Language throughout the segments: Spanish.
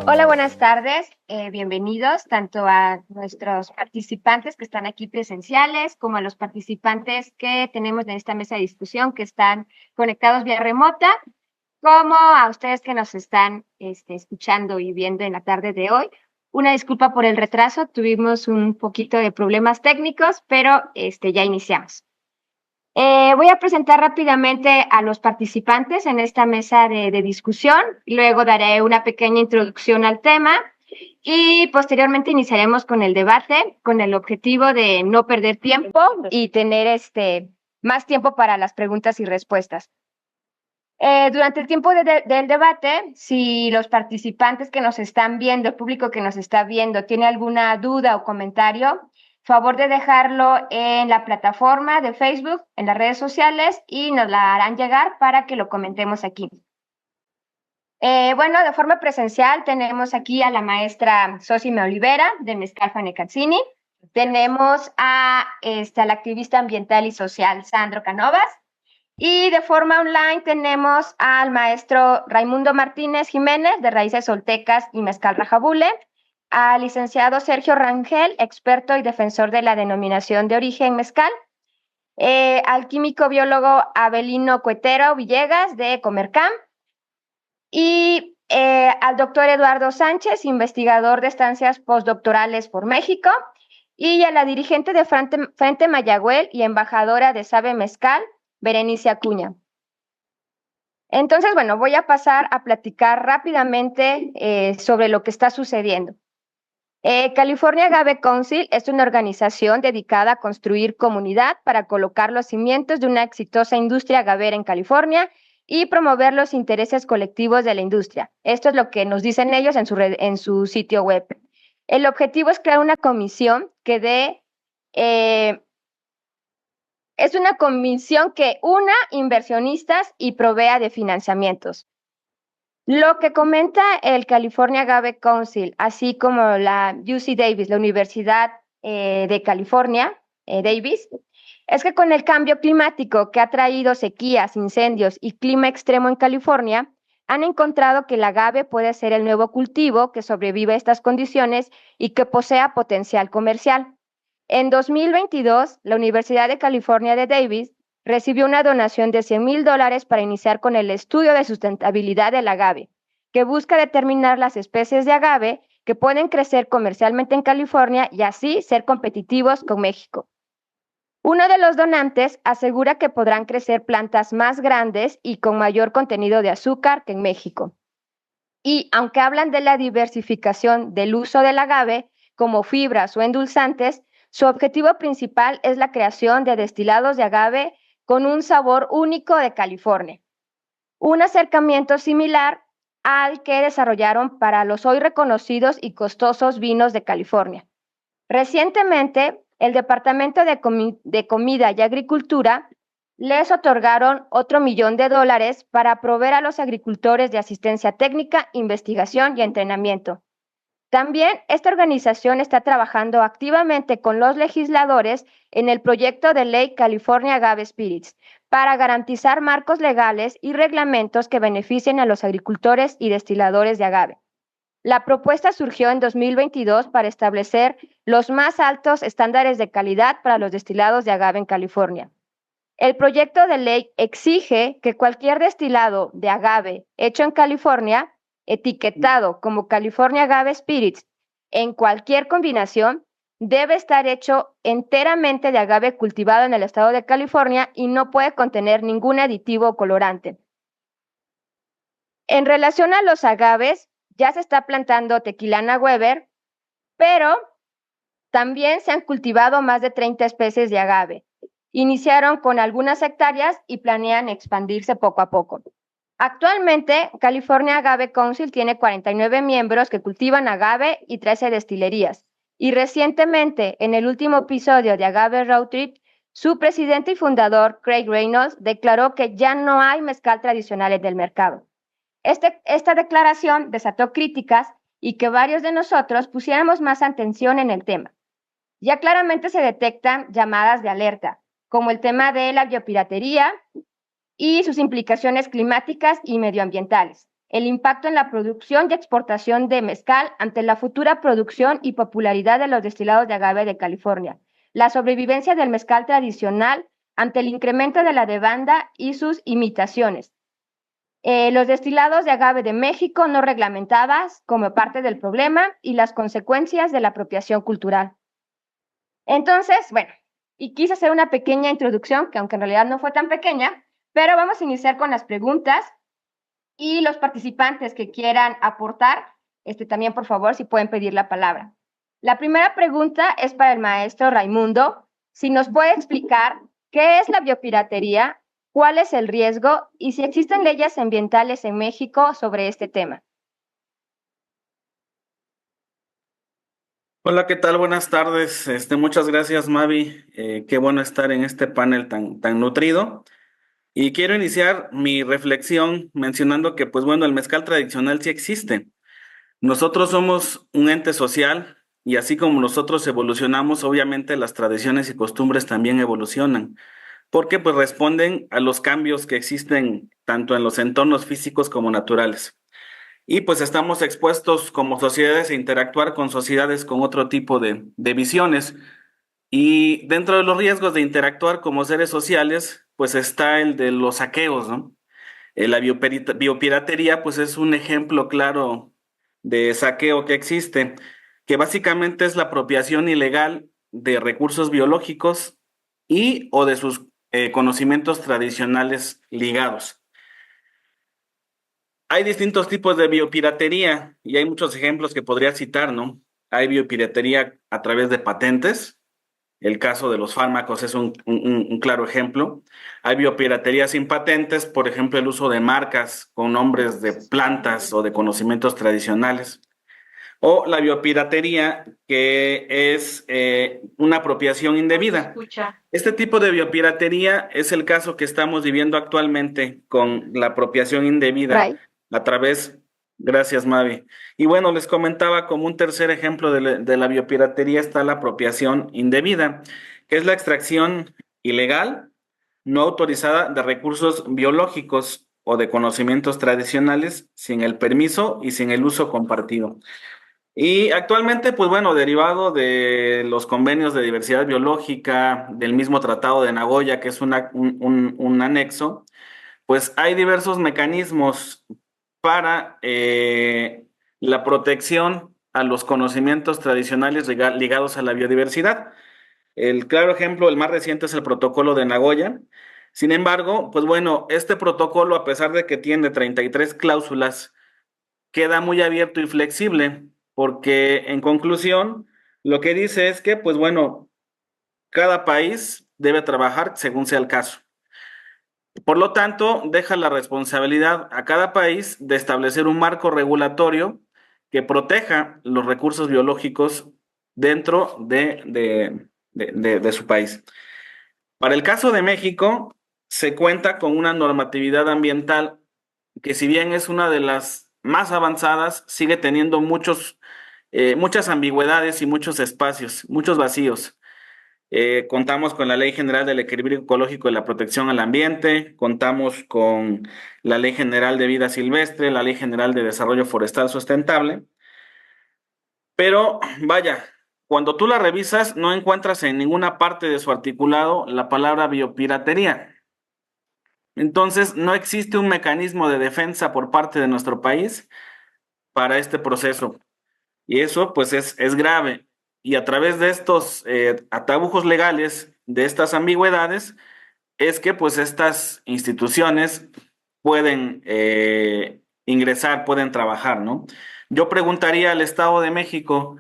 Hola, buenas tardes. Bienvenidos tanto a nuestros participantes que están aquí presenciales como a los participantes que tenemos en esta mesa de discusión que están conectados vía remota, como a ustedes que nos están escuchando y viendo en la tarde de hoy. Una disculpa por el retraso, tuvimos un poquito de problemas técnicos, pero ya iniciamos. Voy a presentar rápidamente a los participantes en esta mesa de discusión, luego daré una pequeña introducción al tema y posteriormente iniciaremos con el debate con el objetivo de no perder tiempo y tener más tiempo para las preguntas y respuestas. Durante el tiempo del debate, si los participantes que nos están viendo, el público que nos está viendo, tiene alguna duda o comentario, favor de dejarlo en la plataforma de Facebook, en las redes sociales, y nos la harán llegar para que lo comentemos aquí. Bueno, de forma presencial tenemos aquí a la maestra Sosime Olivera, de Mezcal Fanecazzini. Tenemos a la activista ambiental y social Sandro Canovas. Y de forma online tenemos al maestro Raimundo Martínez Jiménez, de Raíces Oltecas y Mezcal Rajabule, al licenciado Sergio Rangel, experto y defensor de la denominación de origen mezcal, al químico biólogo Abelino Cuetero Villegas, de Comercam, y al doctor Eduardo Sánchez, investigador de estancias postdoctorales por México, y a la dirigente de Frente Mayagüel y embajadora de Sabe Mezcal, Berenice Acuña. Entonces, bueno, voy a pasar a platicar rápidamente sobre lo que está sucediendo. California Agave Council es una organización dedicada a construir comunidad para colocar los cimientos de una exitosa industria agavera en California y promover los intereses colectivos de la industria. Esto es lo que nos dicen ellos en su sitio web. El objetivo es crear una comisión que es una comisión que una inversionistas y provea de financiamientos. Lo que comenta el California Agave Council, así como la UC Davis, la Universidad de California, Davis, es que con el cambio climático que ha traído sequías, incendios y clima extremo en California, han encontrado que el agave puede ser el nuevo cultivo que sobrevive a estas condiciones y que posea potencial comercial. En 2022, la Universidad de California de Davis recibió una donación de $100,000 para iniciar con el estudio de sustentabilidad del agave, que busca determinar las especies de agave que pueden crecer comercialmente en California y así ser competitivos con México. Uno de los donantes asegura que podrán crecer plantas más grandes y con mayor contenido de azúcar que en México. Y aunque hablan de la diversificación del uso del agave como fibras o endulzantes, su objetivo principal es la creación de destilados de agave con un sabor único de California. Un acercamiento similar al que desarrollaron para los hoy reconocidos y costosos vinos de California. Recientemente, el Departamento de Comida y Agricultura les otorgaron otro $1,000,000 para proveer a los agricultores de asistencia técnica, investigación y entrenamiento. También esta organización está trabajando activamente con los legisladores en el proyecto de ley California Agave Spirits para garantizar marcos legales y reglamentos que beneficien a los agricultores y destiladores de agave. La propuesta surgió en 2022 para establecer los más altos estándares de calidad para los destilados de agave en California. El proyecto de ley exige que cualquier destilado de agave hecho en California, etiquetado como California Agave Spirits, en cualquier combinación, debe estar hecho enteramente de agave cultivado en el estado de California y no puede contener ningún aditivo o colorante. En relación a los agaves, ya se está plantando Tequilana Weber, pero también se han cultivado más de 30 especies de agave. Iniciaron con algunas hectáreas y planean expandirse poco a poco. Actualmente, California Agave Council tiene 49 miembros que cultivan agave y 13 destilerías. Y recientemente, en el último episodio de Agave Road Trip, su presidente y fundador, Craig Reynolds, declaró que ya no hay mezcal tradicional en el mercado. Esta declaración desató críticas y que varios de nosotros pusiéramos más atención en el tema. Ya claramente se detectan llamadas de alerta, como el tema de la biopiratería y sus implicaciones climáticas y medioambientales, el impacto en la producción y exportación de mezcal ante la futura producción y popularidad de los destilados de agave de California, la sobrevivencia del mezcal tradicional ante el incremento de la demanda y sus imitaciones, los destilados de agave de México no reglamentadas como parte del problema y las consecuencias de la apropiación cultural. Entonces, bueno, y quise hacer una pequeña introducción, que aunque en realidad no fue tan pequeña, pero vamos a iniciar con las preguntas y los participantes que quieran aportar, también por favor, si pueden pedir la palabra. La primera pregunta es para el maestro Raimundo. Si nos puede explicar qué es la biopiratería, cuál es el riesgo y si existen leyes ambientales en México sobre este tema. Hola, ¿qué tal? Buenas tardes. Muchas gracias, Mavi. Qué bueno estar en este panel tan nutrido. Y quiero iniciar mi reflexión mencionando que, pues bueno, el mezcal tradicional sí existe. Nosotros somos un ente social y así como nosotros evolucionamos, obviamente las tradiciones y costumbres también evolucionan, porque pues responden a los cambios que existen tanto en los entornos físicos como naturales. Y pues estamos expuestos como sociedades a interactuar con sociedades con otro tipo de visiones. Y dentro de los riesgos de interactuar como seres sociales, pues está el de los saqueos, ¿no? La biopiratería, pues es un ejemplo claro de saqueo que existe, que básicamente es la apropiación ilegal de recursos biológicos y o de sus conocimientos tradicionales ligados. Hay distintos tipos de biopiratería y hay muchos ejemplos que podría citar, ¿no? Hay biopiratería a través de patentes. El caso de los fármacos es un claro ejemplo. Hay biopiratería sin patentes, por ejemplo, el uso de marcas con nombres de plantas o de conocimientos tradicionales. O la biopiratería, que es una apropiación indebida. Este tipo de biopiratería es el caso que estamos viviendo actualmente con la apropiación indebida Ray. a través, gracias Mavi. Y bueno, les comentaba como un tercer ejemplo de la biopiratería está la apropiación indebida, que es la extracción ilegal, no autorizada de recursos biológicos o de conocimientos tradicionales sin el permiso y sin el uso compartido. Y actualmente, pues bueno, derivado de los convenios de diversidad biológica, del mismo Tratado de Nagoya, que es un anexo, pues hay diversos mecanismos para la protección a los conocimientos tradicionales ligados a la biodiversidad. El claro ejemplo, el más reciente es el Protocolo de Nagoya. Sin embargo, pues bueno, este protocolo, a pesar de que tiene 33 cláusulas, queda muy abierto y flexible, porque en conclusión, lo que dice es que, pues bueno, cada país debe trabajar según sea el caso. Por lo tanto, deja la responsabilidad a cada país de establecer un marco regulatorio que proteja los recursos biológicos dentro de su país. Para el caso de México, se cuenta con una normatividad ambiental que si bien es una de las más avanzadas, sigue teniendo muchas ambigüedades y muchos espacios, muchos vacíos. Contamos con la Ley General del Equilibrio Ecológico y la Protección al Ambiente, contamos con la Ley General de Vida Silvestre, la Ley General de Desarrollo Forestal Sustentable, pero vaya, cuando tú la revisas no encuentras en ninguna parte de su articulado la palabra biopiratería. Entonces, no existe un mecanismo de defensa por parte de nuestro país para este proceso. Y eso pues es grave. Y a través de estos atabujos legales, de estas ambigüedades, es que pues estas instituciones pueden ingresar, pueden trabajar, ¿no? Yo preguntaría al Estado de México,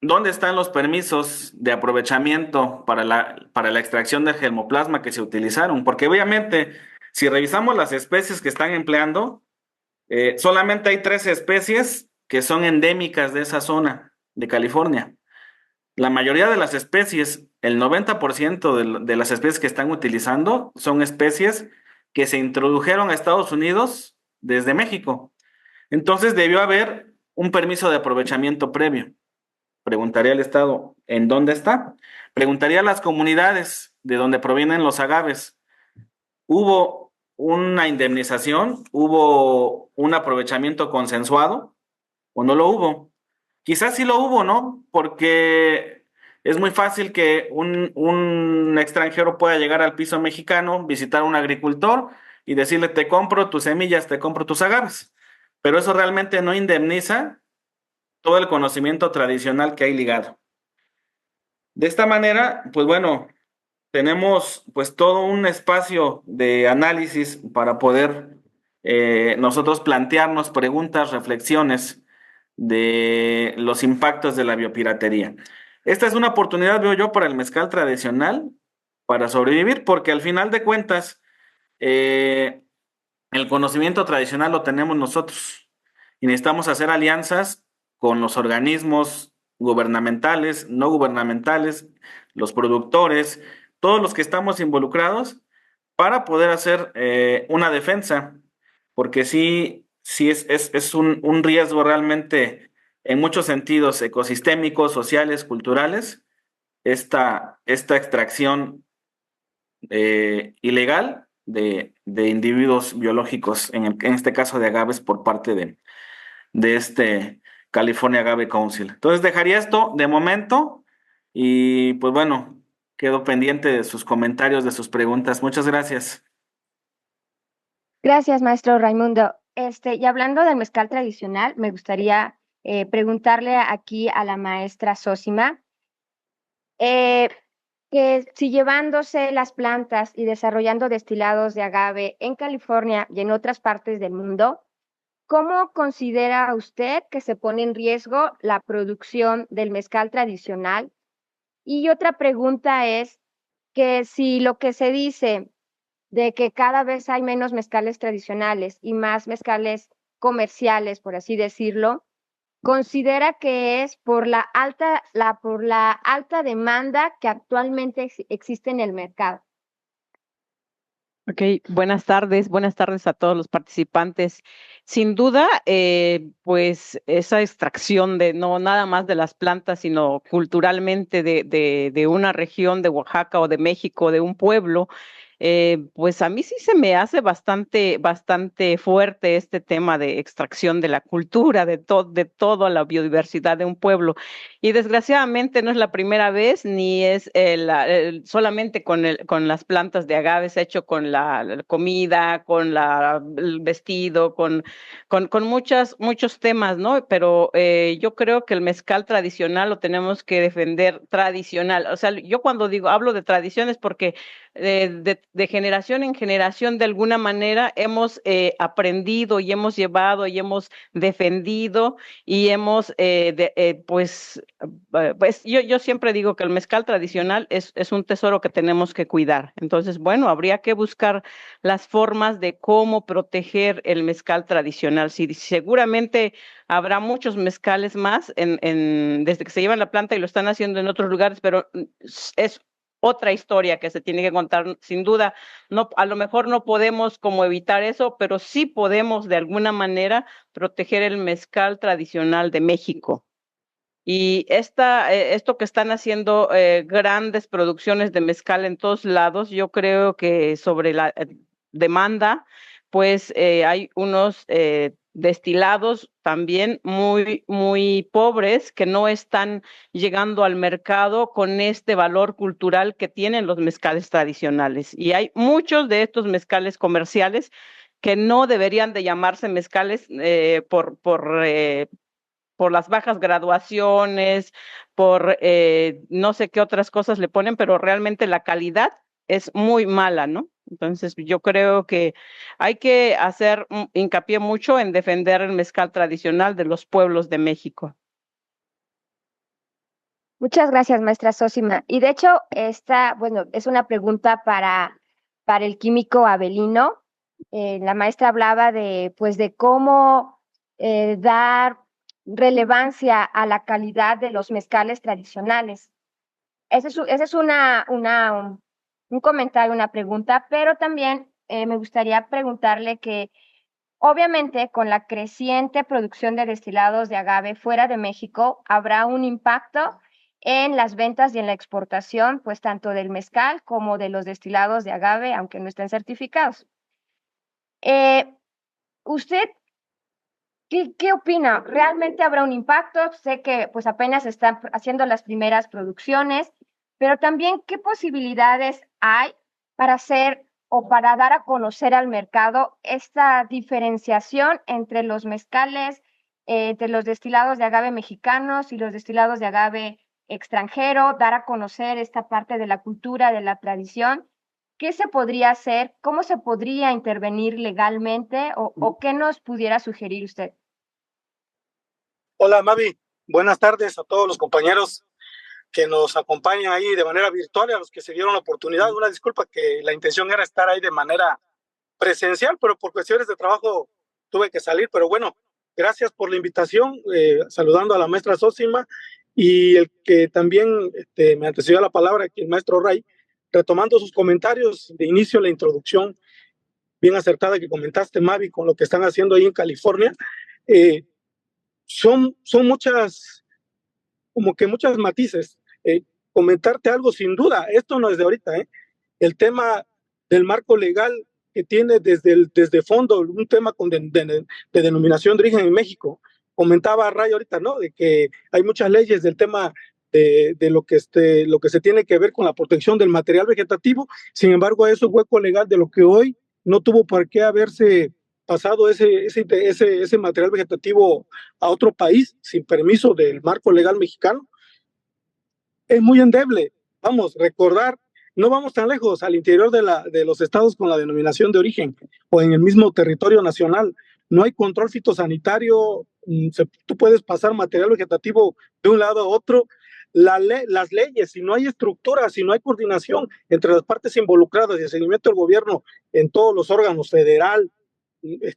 ¿dónde están los permisos de aprovechamiento para la extracción del germoplasma que se utilizaron? Porque obviamente Si revisamos las especies que están empleando, solamente hay 3 especies que son endémicas de esa zona de California. La mayoría de las especies, el 90% de las especies que están utilizando son especies que se introdujeron a Estados Unidos desde México. Entonces debió haber un permiso de aprovechamiento previo. Preguntaría al Estado, ¿en dónde está? Preguntaría a las comunidades de donde provienen los agaves. ¿Hubo una indemnización? ¿Hubo un aprovechamiento consensuado o no lo hubo? Quizás sí lo hubo, ¿no? Porque es muy fácil que un extranjero pueda llegar al piso mexicano, visitar a un agricultor y decirle, te compro tus semillas, te compro tus agaves. Pero eso realmente no indemniza todo el conocimiento tradicional que hay ligado. De esta manera, pues bueno, tenemos pues todo un espacio de análisis para poder nosotros plantearnos preguntas, reflexiones de los impactos de la biopiratería. Esta es una oportunidad, veo yo, para el mezcal tradicional, para sobrevivir, porque al final de cuentas, eh, el conocimiento tradicional lo tenemos nosotros y necesitamos hacer alianzas con los organismos gubernamentales, no gubernamentales, los productores, todos los que estamos involucrados para poder hacer una defensa, porque sí es un riesgo realmente en muchos sentidos ecosistémicos, sociales, culturales, esta extracción ilegal de individuos biológicos, en este caso de agaves por parte de este California Agave Council. Entonces dejaría esto de momento y pues bueno, quedo pendiente de sus comentarios, de sus preguntas. Muchas gracias. Gracias, maestro Raimundo. Y hablando del mezcal tradicional, me gustaría preguntarle aquí a la maestra Sósima, eh, que si llevándose las plantas y desarrollando destilados de agave en California y en otras partes del mundo, ¿cómo considera usted que se pone en riesgo la producción del mezcal tradicional? Y otra pregunta es que si lo que se dice de que cada vez hay menos mezcales tradicionales y más mezcales comerciales, por así decirlo, considera que es por la alta demanda que actualmente existe en el mercado. Ok, buenas tardes a todos los participantes. Sin duda, pues esa extracción de no nada más de las plantas, sino culturalmente de una región de Oaxaca o de México, de un pueblo, pues a mí sí se me hace bastante fuerte este tema de extracción de la cultura, de toda la biodiversidad de un pueblo. Y desgraciadamente no es la primera vez, ni es solamente con las plantas de agaves hecho con la comida, con el vestido, con muchos temas, ¿no? Pero yo creo que el mezcal tradicional lo tenemos que defender tradicional. O sea, yo cuando hablo de tradiciones porque de generación en generación, de alguna manera, hemos aprendido y hemos llevado y hemos defendido y hemos, pues yo siempre digo que el mezcal tradicional es un tesoro que tenemos que cuidar. Entonces, bueno, habría que buscar las formas de cómo proteger el mezcal tradicional. Sí, seguramente habrá muchos mezcales más desde que se llevan la planta y lo están haciendo en otros lugares, pero es otra historia que se tiene que contar, sin duda. No, a lo mejor no podemos como evitar eso, pero sí podemos de alguna manera proteger el mezcal tradicional de México. Y esto que están haciendo grandes producciones de mezcal en todos lados, yo creo que sobre la demanda, pues hay unos destilados también muy pobres que no están llegando al mercado con este valor cultural que tienen los mezcales tradicionales. Y hay muchos de estos mezcales comerciales que no deberían de llamarse mezcales por las bajas graduaciones, por no sé qué otras cosas le ponen, pero realmente la calidad es muy mala, ¿no? Entonces, yo creo que hay que hacer hincapié mucho en defender el mezcal tradicional de los pueblos de México. Muchas gracias, maestra Sósima. Y de hecho, esta, bueno, es una pregunta para el químico Avelino. La maestra hablaba de, pues, de cómo dar relevancia a la calidad de los mezcales tradicionales. Ese es un comentario, una pregunta, pero también me gustaría preguntarle que obviamente con la creciente producción de destilados de agave fuera de México habrá un impacto en las ventas y en la exportación, pues tanto del mezcal como de los destilados de agave, aunque no estén certificados. ¿Usted qué opina? ¿Realmente habrá un impacto? Sé que pues apenas están haciendo las primeras producciones, pero también qué posibilidades hay para hacer o para dar a conocer al mercado esta diferenciación entre los mezcales, entre los destilados de agave mexicanos y los destilados de agave extranjero, dar a conocer esta parte de la cultura, de la tradición. ¿Qué se podría hacer? ¿Cómo se podría intervenir legalmente? ¿O qué nos pudiera sugerir usted? Hola Mavi, buenas tardes a todos los compañeros que nos acompañan ahí de manera virtual y a los que se dieron la oportunidad. Una disculpa que la intención era estar ahí de manera presencial, pero por cuestiones de trabajo tuve que salir. Pero bueno, gracias por la invitación, saludando a la maestra Sósima y el que también me antecedió la palabra, aquí el maestro Ray, retomando sus comentarios de inicio, la introducción bien acertada que comentaste, Mavi, con lo que están haciendo ahí en California. Son muchas, como que muchas matices. Comentarte algo sin duda, esto no es de ahorita, el tema del marco legal que tiene desde fondo un tema de denominación de origen en México. Comentaba Ray ahorita, ¿no? De que hay muchas leyes del tema de lo que se tiene que ver con la protección del material vegetativo. Sin embargo, eso es hueco legal de lo que hoy no tuvo por qué haberse pasado ese material vegetativo a otro país sin permiso del marco legal mexicano. Es muy endeble. Vamos, recordar, no vamos tan lejos, al interior de los estados con la denominación de origen o en el mismo territorio nacional. No hay control fitosanitario, tú puedes pasar material vegetativo de un lado a otro. Las leyes, si no hay estructura, si no hay coordinación entre las partes involucradas y el seguimiento del gobierno en todos los órganos, federal,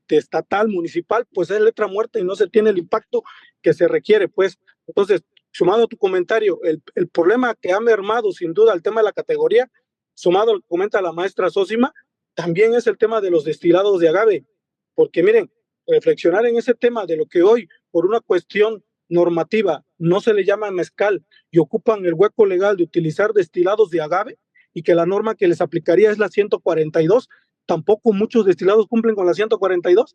estatal, municipal, pues es letra muerta y no se tiene el impacto que se requiere. Pues entonces, sumado a tu comentario, el problema que ha mermado sin duda el tema de la categoría, sumado al que comenta la maestra Sósima, también es el tema de los destilados de agave, porque miren, reflexionar en ese tema de lo que hoy, por una cuestión normativa, no se le llama mezcal y ocupan el hueco legal de utilizar destilados de agave y que la norma que les aplicaría es la 142, tampoco muchos destilados cumplen con la 142.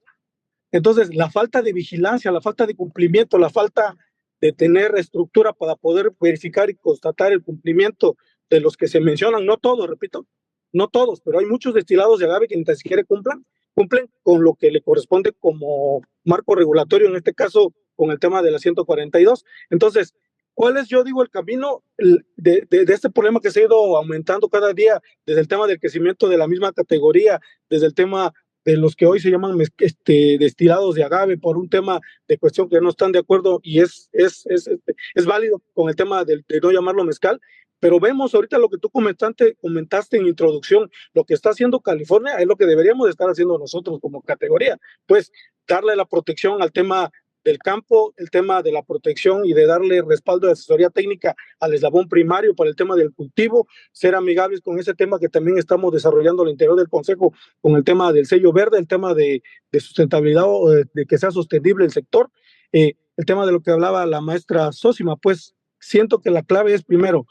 Entonces, la falta de vigilancia, la falta de cumplimiento, la falta de tener estructura para poder verificar y constatar el cumplimiento de los que se mencionan, no todos, repito, no todos, pero hay muchos destilados de agave que ni siquiera cumplen con lo que le corresponde como marco regulatorio, en este caso con el tema de la 142. Entonces, ¿cuál es, yo digo, el camino de este problema que se ha ido aumentando cada día, desde el tema del crecimiento de la misma categoría, desde el tema de los que hoy se llaman destilados de agave por un tema de cuestión que no están de acuerdo y es válido con el tema de no llamarlo mezcal? Pero vemos ahorita lo que tú comentaste en introducción, lo que está haciendo California es lo que deberíamos estar haciendo nosotros como categoría, pues darle la protección al tema del campo, el tema de la protección y de darle respaldo de asesoría técnica al eslabón primario para el tema del cultivo, ser amigables con ese tema que también estamos desarrollando al interior del Consejo, con el tema del sello verde, el tema de sustentabilidad, de que sea sostenible el sector, el tema de lo que hablaba la maestra Sósima. Pues siento que la clave es primero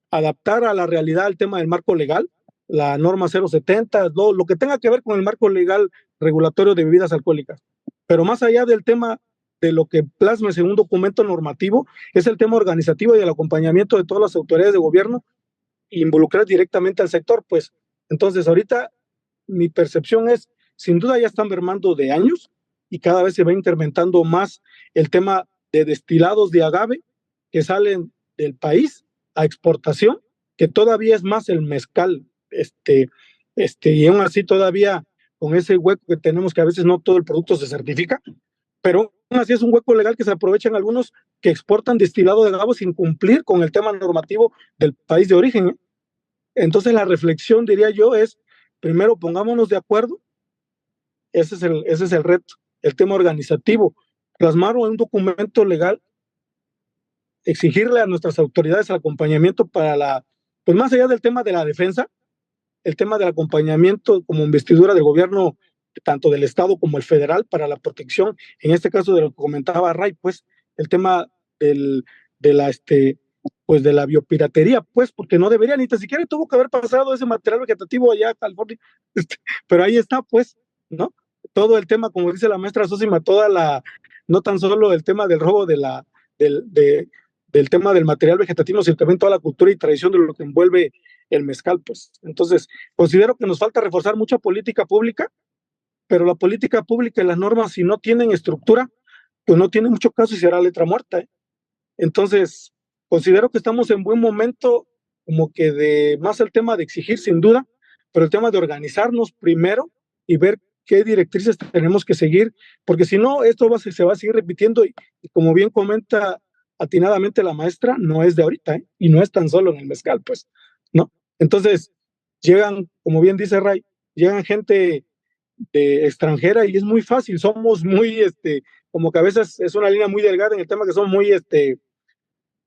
adaptar a la realidad el tema del marco legal, la norma 070, lo que tenga que ver con el marco legal regulatorio de bebidas alcohólicas. Pero más allá del tema de lo que plasmes en un documento normativo, es el tema organizativo y el acompañamiento de todas las autoridades de gobierno e involucrar directamente al sector. Pues entonces ahorita mi percepción es, sin duda ya están mermando de años y cada vez se va incrementando más el tema de destilados de agave que salen del país a exportación, que todavía es más el mezcal, y aún así todavía con ese hueco que tenemos, que a veces no todo el producto se certifica, pero aún así es un hueco legal que se aprovechan algunos que exportan destilado de agave sin cumplir con el tema normativo del país de origen. Entonces la reflexión, diría yo, es primero pongámonos de acuerdo, ese es el reto, el tema organizativo, plasmar un documento legal, exigirle a nuestras autoridades el acompañamiento pues más allá del tema de la defensa, el tema del acompañamiento como investidura del gobierno, tanto del Estado como el federal, para la protección, en este caso de lo que comentaba Ray, pues el tema de la pues de la biopiratería, pues, porque no debería, ni tan siquiera tuvo que haber pasado ese material vegetativo allá a California, pero ahí está, pues, ¿no? Todo el tema, como dice la maestra Sosima, no tan solo el tema del robo del tema del material vegetativo, sino también toda la cultura y tradición de lo que envuelve el mezcal, pues. Entonces, considero que nos falta reforzar mucha política pública, pero la política pública y las normas, si no tienen estructura, pues no tiene mucho caso y será letra muerta, ¿eh? Entonces, considero que estamos en buen momento, como que de más el tema de exigir, sin duda, pero el tema de organizarnos primero y ver qué directrices tenemos que seguir, porque si no, esto se va a seguir repitiendo y como bien comenta atinadamente la maestra, no es de ahorita, ¿eh? Y no es tan solo en el mezcal, pues, ¿no? Entonces, llegan, como bien dice Ray, llegan gente de extranjera y es muy fácil, somos muy, como que a veces es una línea muy delgada en el tema que son muy,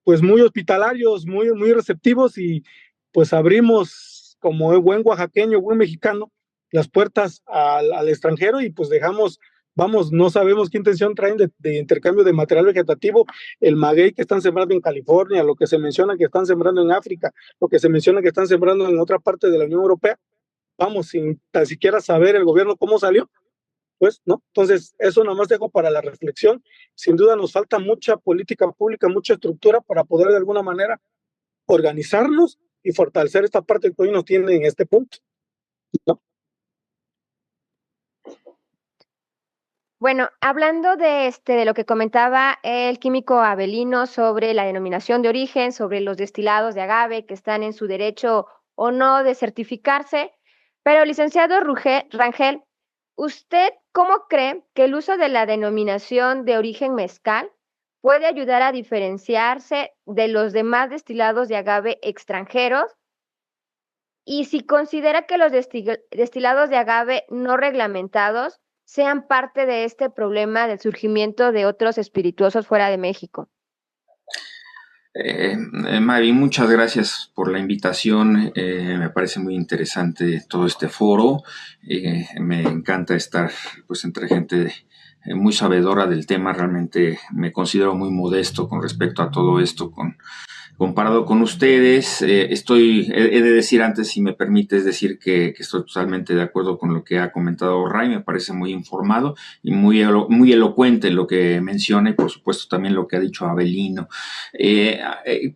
pues muy hospitalarios, muy receptivos y pues abrimos como buen oaxaqueño, buen mexicano, las puertas al extranjero y pues vamos, no sabemos qué intención traen de intercambio de material vegetativo, el maguey que están sembrando en California, lo que se menciona que están sembrando en África, lo que se menciona que están sembrando en otra parte de la Unión Europea, vamos, sin tan siquiera saber el gobierno cómo salió, pues, ¿no? Entonces, eso nomás dejo para la reflexión. Sin duda nos falta mucha política pública, mucha estructura para poder de alguna manera organizarnos y fortalecer esta parte que hoy nos tiene en este punto, ¿no? Bueno, hablando de lo que comentaba el químico Avelino sobre la denominación de origen, sobre los destilados de agave que están en su derecho o no de certificarse, pero licenciado Rangel, ¿usted cómo cree que el uso de la denominación de origen mezcal puede ayudar a diferenciarse de los demás destilados de agave extranjeros? Y si considera que los destilados de agave no reglamentados sean parte de este problema del surgimiento de otros espirituosos fuera de México. Mavi, muchas gracias por la invitación. Me parece muy interesante todo este foro. Me encanta estar pues entre gente muy sabedora del tema. Realmente me considero muy modesto con respecto a todo esto, comparado con ustedes. He de decir antes, si me permites decir que estoy totalmente de acuerdo con lo que ha comentado Ray. Me parece muy informado y muy elocuente lo que menciona y por supuesto también lo que ha dicho Avelino.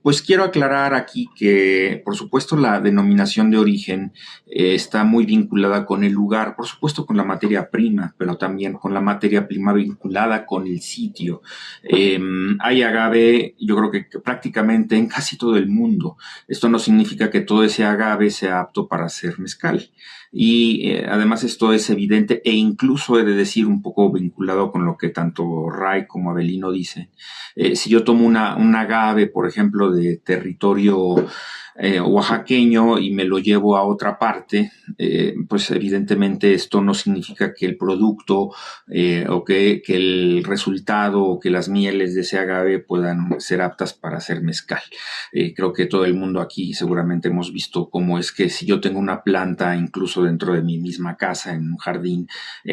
Pues quiero aclarar aquí que por supuesto la denominación de origen está muy vinculada con el lugar, por supuesto con la materia prima, pero también con la materia prima vinculada con el sitio. Hay agave, yo creo que prácticamente en casi todo el mundo. Esto no significa que todo ese agave sea apto para hacer mezcal. Y además esto es evidente e incluso he de decir un poco vinculado con lo que tanto Ray como Avelino dicen. Si yo tomo un agave, por ejemplo, de territorio oaxaqueño y me lo llevo a otra parte, pues evidentemente esto no significa que el producto o que el resultado o que las mieles de ese agave puedan ser aptas para hacer mezcal. Creo que todo el mundo aquí seguramente hemos visto cómo es que si yo tengo una planta incluso dentro de mi misma casa, en un jardín,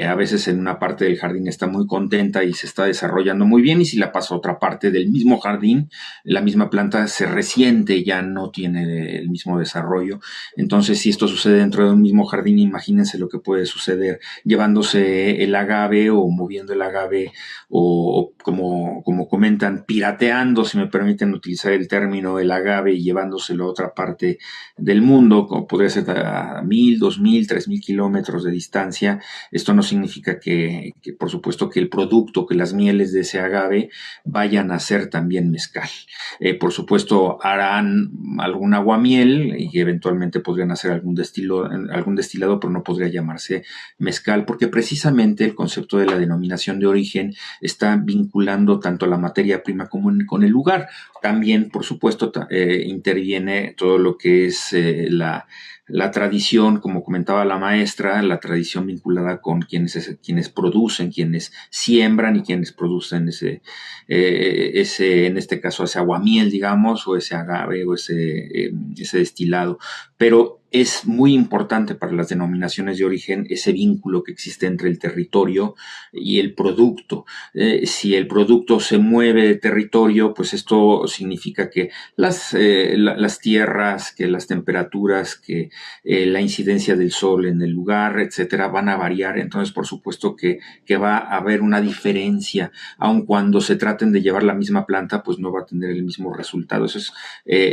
a veces en una parte del jardín está muy contenta y se está desarrollando muy bien y si la paso a otra parte del mismo jardín, la misma planta se resiente, ya no tiene el mismo desarrollo. Entonces, si esto sucede dentro de un mismo jardín, imagínense lo que puede suceder llevándose el agave o moviendo el agave o como comentan, pirateando, si me permiten utilizar el término, el agave y llevándoselo a otra parte del mundo, como podría ser a 1,000, 2,000, 3,000 kilómetros de distancia. Esto no significa que, por supuesto, que el producto, que las mieles de ese agave vayan a ser también mezcal. Por supuesto, harán algún aguamiel y eventualmente podrían hacer algún destilado, pero no podría llamarse mezcal, porque precisamente el concepto de la denominación de origen está vinculando tanto la materia prima como con el lugar. También, por supuesto, interviene todo lo que es la tradición, como comentaba la maestra, la tradición vinculada con quienes producen, quienes siembran y quienes producen en este caso, ese aguamiel, digamos, o ese agave o ese destilado. Pero es muy importante para las denominaciones de origen ese vínculo que existe entre el territorio y el producto. Si el producto se mueve de territorio, pues esto significa que las tierras, que las temperaturas, que la incidencia del sol en el lugar, etcétera, van a variar. Entonces, por supuesto que va a haber una diferencia, aun cuando se traten de llevar la misma planta, pues no va a tener el mismo resultado. Eso es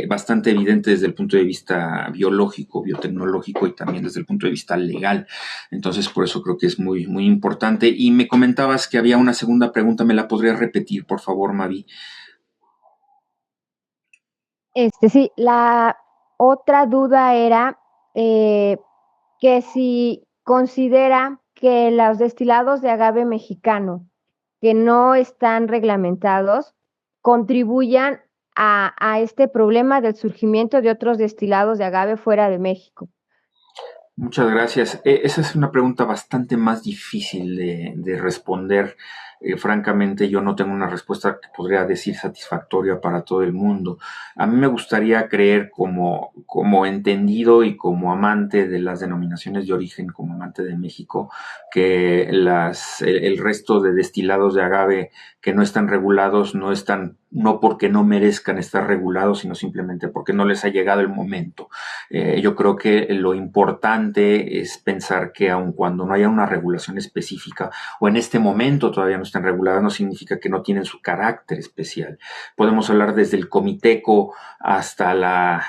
bastante evidente desde el punto de vista biológico, biotecnológico y también desde el punto de vista legal. Entonces, por eso creo que es muy, muy importante. Y me comentabas que había una segunda pregunta, ¿me la podrías repetir, por favor, Mavi? Sí, la otra duda era que si considera que los destilados de agave mexicano que no están reglamentados contribuyan a este problema del surgimiento de otros destilados de agave fuera de México. Muchas gracias. Esa es una pregunta bastante más difícil de responder. Francamente, yo no tengo una respuesta que podría decir satisfactoria para todo el mundo. A mí me gustaría creer como entendido y como amante de las denominaciones de origen, como amante de México, que el resto de destilados de agave que no están regulados no porque no merezcan estar regulados, sino simplemente porque no les ha llegado el momento. Yo creo que lo importante es pensar que aun cuando no haya una regulación específica o en este momento todavía no estén reguladas, no significa que no tienen su carácter especial. Podemos hablar desde el comiteco hasta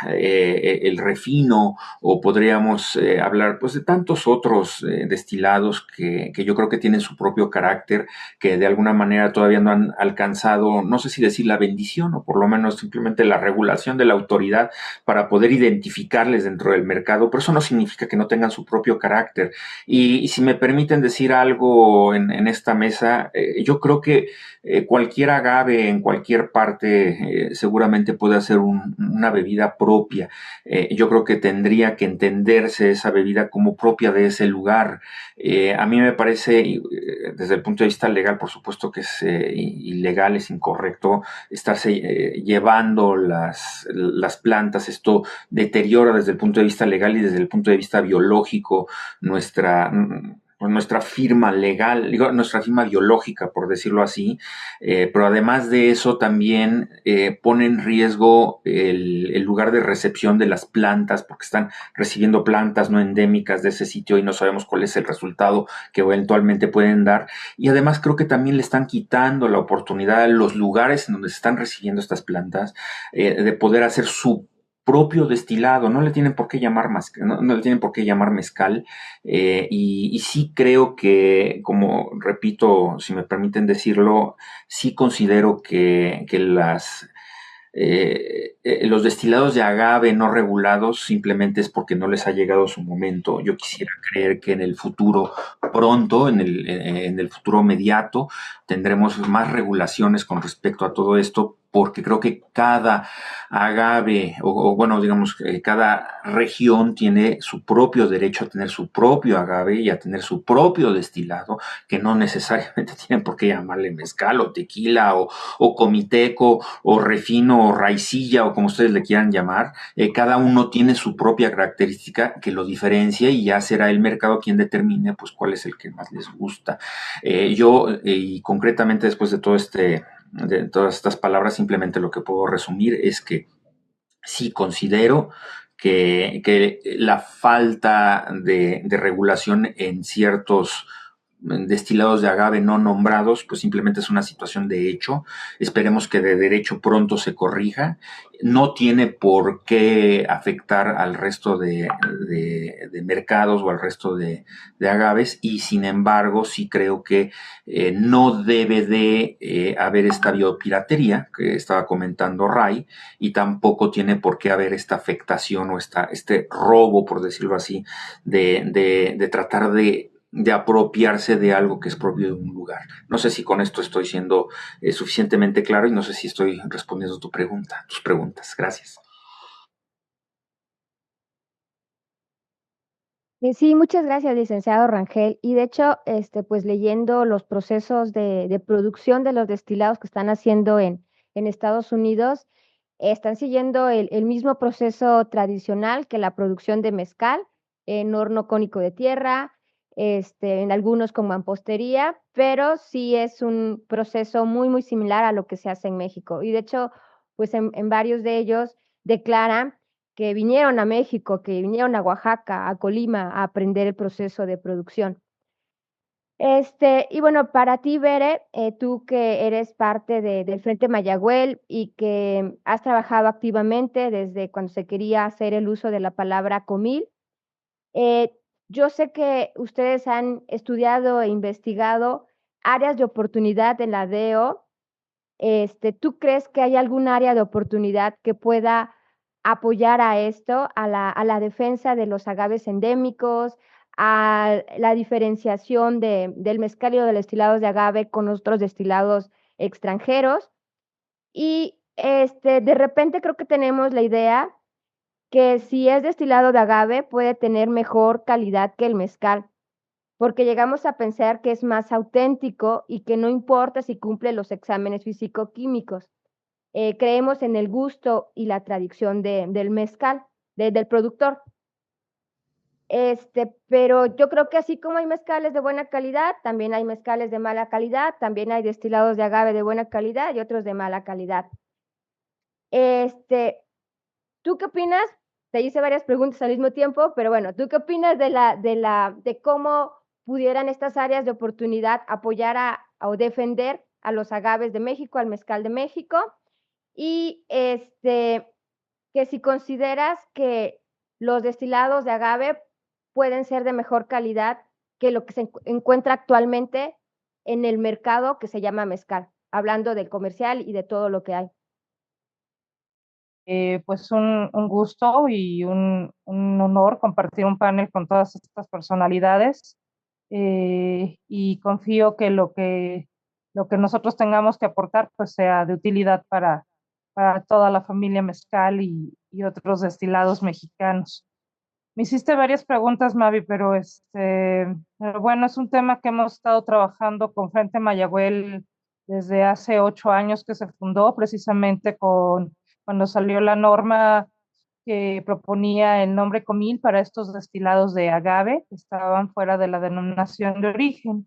el refino, o podríamos hablar pues de tantos otros destilados que yo creo que tienen su propio carácter, que de alguna manera todavía no han alcanzado, no sé si decir la bendición o por lo menos simplemente la regulación de la autoridad para poder identificarles dentro del mercado, pero eso no significa que no tengan su propio carácter. Y si me permiten decir algo en esta mesa, yo creo que cualquier agave en cualquier parte seguramente puede hacer una bebida propia. Yo creo que tendría que entenderse esa bebida como propia de ese lugar. A mí me parece, desde el punto de vista legal, por supuesto que es ilegal, es incorrecto estarse llevando las plantas. Esto deteriora desde el punto de vista legal y desde el punto de vista biológico nuestra firma legal, nuestra firma biológica, por decirlo así, pero además de eso también pone en riesgo el lugar de recepción de las plantas, porque están recibiendo plantas no endémicas de ese sitio y no sabemos cuál es el resultado que eventualmente pueden dar. Y además creo que también le están quitando la oportunidad a los lugares en donde se están recibiendo estas plantas de poder hacer su propio destilado. No le tienen por qué llamar no le tienen por qué llamar mezcal, y sí creo que, como repito, si me permiten decirlo, sí considero que los destilados de agave no regulados simplemente es porque no les ha llegado su momento. Yo quisiera creer que en el futuro pronto, en el futuro inmediato, tendremos más regulaciones con respecto a todo esto, porque creo que cada agave, o bueno, digamos, cada región tiene su propio derecho a tener su propio agave y a tener su propio destilado, que no necesariamente tienen por qué llamarle mezcal o tequila o comiteco o refino o raicilla o como ustedes le quieran llamar. Cada uno tiene su propia característica que lo diferencia y ya será el mercado quien determine pues cuál es el que más les gusta. Y concretamente después de de todas estas palabras, simplemente lo que puedo resumir es que sí considero que la falta de regulación en ciertos destilados de agave no nombrados, pues simplemente es una situación de hecho. Esperemos que de derecho pronto se corrija. No tiene por qué afectar al resto de mercados o al resto de agaves, y sin embargo sí creo que no debe de haber esta biopiratería que estaba comentando Ray, y tampoco tiene por qué haber esta afectación o este robo, por decirlo así, de tratar de apropiarse de algo que es propio de un lugar. No sé si con esto estoy siendo suficientemente claro y no sé si estoy respondiendo tus preguntas. Gracias. Sí, muchas gracias, licenciado Rangel. Y de hecho, pues leyendo los procesos de producción de los destilados que están haciendo en Estados Unidos, están siguiendo el mismo proceso tradicional que la producción de mezcal en horno cónico de tierra, en algunos con mampostería, pero sí es un proceso muy, muy similar a lo que se hace en México. Y de hecho, pues en varios de ellos declaran que vinieron a México, que vinieron a Oaxaca, a Colima, a aprender el proceso de producción. Y bueno, para ti, Bere, tú que eres parte del Frente Mayagüel y que has trabajado activamente desde cuando se quería hacer el uso de la palabra comil, eh, yo sé que ustedes han estudiado e investigado áreas de oportunidad en la DEO. ¿Tú crees que hay algún área de oportunidad que pueda apoyar a esto, a la defensa de los agaves endémicos, a la diferenciación del mezcal y de los destilados de agave con otros destilados extranjeros? Y de repente creo que tenemos la idea que si es destilado de agave puede tener mejor calidad que el mezcal, porque llegamos a pensar que es más auténtico y que no importa si cumple los exámenes físico-químicos. Creemos en el gusto y la tradición del mezcal, del productor. Pero yo creo que así como hay mezcales de buena calidad, también hay mezcales de mala calidad, también hay destilados de agave de buena calidad y otros de mala calidad. Este, ¿Tú qué opinas? Te hice varias preguntas al mismo tiempo, pero bueno, ¿tú qué opinas de cómo pudieran estas áreas de oportunidad apoyar o defender a los agaves de México, al mezcal de México? Y que si consideras que los destilados de agave pueden ser de mejor calidad que lo que se encuentra actualmente en el mercado que se llama mezcal, hablando del comercial y de todo lo que hay. Pues un gusto y un honor compartir un panel con todas estas personalidades, y confío que lo que nosotros tengamos que aportar pues sea de utilidad para toda la familia mezcal y otros destilados mexicanos. Me hiciste varias preguntas, Mavi, pero bueno, es un tema que hemos estado trabajando con Frente Mayagüel desde hace 8 años que se fundó, precisamente cuando salió la norma que proponía el nombre comil para estos destilados de agave que estaban fuera de la denominación de origen.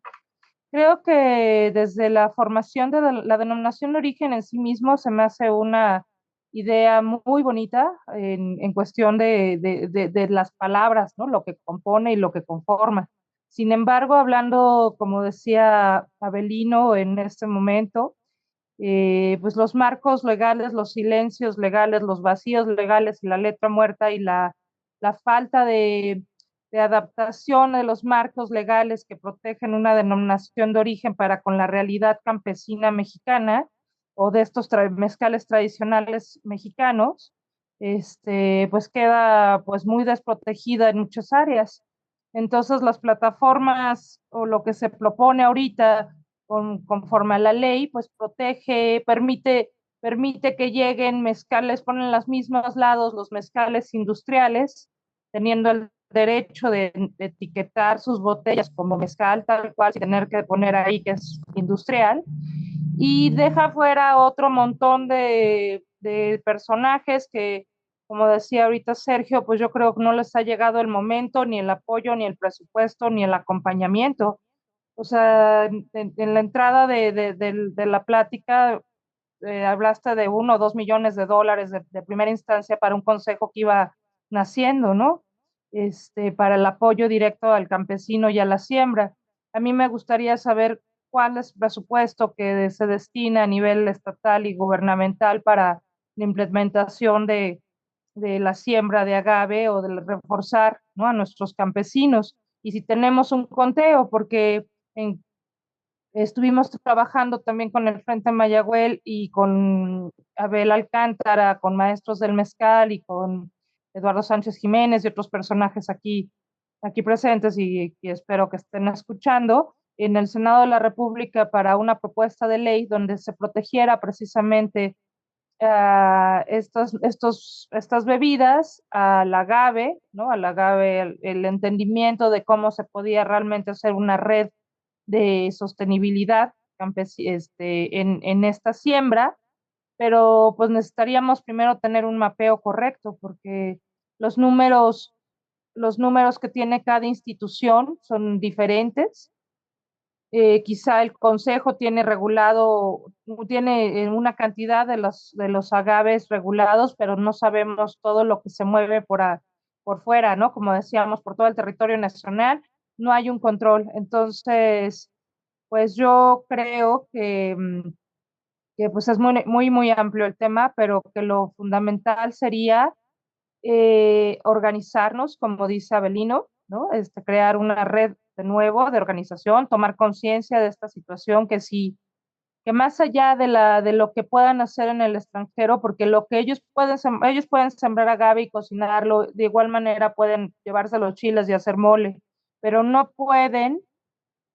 Creo que desde la formación de la denominación de origen en sí mismo se me hace una idea muy bonita en cuestión de las palabras, ¿no? Lo que compone y lo que conforma. Sin embargo, hablando, como decía Abelino en este momento, pues los marcos legales, los silencios legales, los vacíos legales y la letra muerta y la falta de adaptación de los marcos legales que protegen una denominación de origen para con la realidad campesina mexicana o de estos mezcales tradicionales mexicanos, pues queda pues muy desprotegida en muchas áreas. Entonces las plataformas o lo que se propone ahorita conforme a la ley, pues protege, permite que lleguen mezcales, ponen los mismos lados los mezcales industriales, teniendo el derecho de etiquetar sus botellas como mezcal tal cual, sin tener que poner ahí que es industrial, y deja fuera otro montón de personajes que, como decía ahorita Sergio, pues yo creo que no les ha llegado el momento, ni el apoyo, ni el presupuesto, ni el acompañamiento. O sea, en la entrada de la plática, hablaste de $1 o 2 millones de primera instancia para un consejo que iba naciendo, ¿no? Para el apoyo directo al campesino y a la siembra. A mí me gustaría saber cuál es el presupuesto que se destina a nivel estatal y gubernamental para la implementación de la siembra de agave o de reforzar, ¿no? A nuestros campesinos. Y si tenemos un conteo, porque en estuvimos trabajando también con el Frente Mayagüel y con Abel Alcántara, con Maestros del Mezcal y con Eduardo Sánchez Jiménez y otros personajes aquí presentes y espero que estén escuchando, en el Senado de la República para una propuesta de ley donde se protegiera precisamente estas bebidas al agave, ¿no? Al agave, el entendimiento de cómo se podía realmente hacer una red de sostenibilidad en esta siembra, pero pues necesitaríamos primero tener un mapeo correcto, porque los números, los números que tiene cada institución son diferentes. Quizá el consejo tiene regulado, tiene una cantidad de los agaves regulados, pero no sabemos todo lo que se mueve por fuera, ¿no? Como decíamos, por todo el territorio nacional, no hay un control. Entonces, pues yo creo que pues es muy amplio el tema, pero que lo fundamental sería organizarnos, como dice Abelino, ¿no? Crear una red de nuevo de organización, tomar conciencia de esta situación, que más allá de lo que puedan hacer en el extranjero, porque lo que ellos pueden sembrar agave y cocinarlo, de igual manera pueden llevarse los chiles y hacer mole, pero no pueden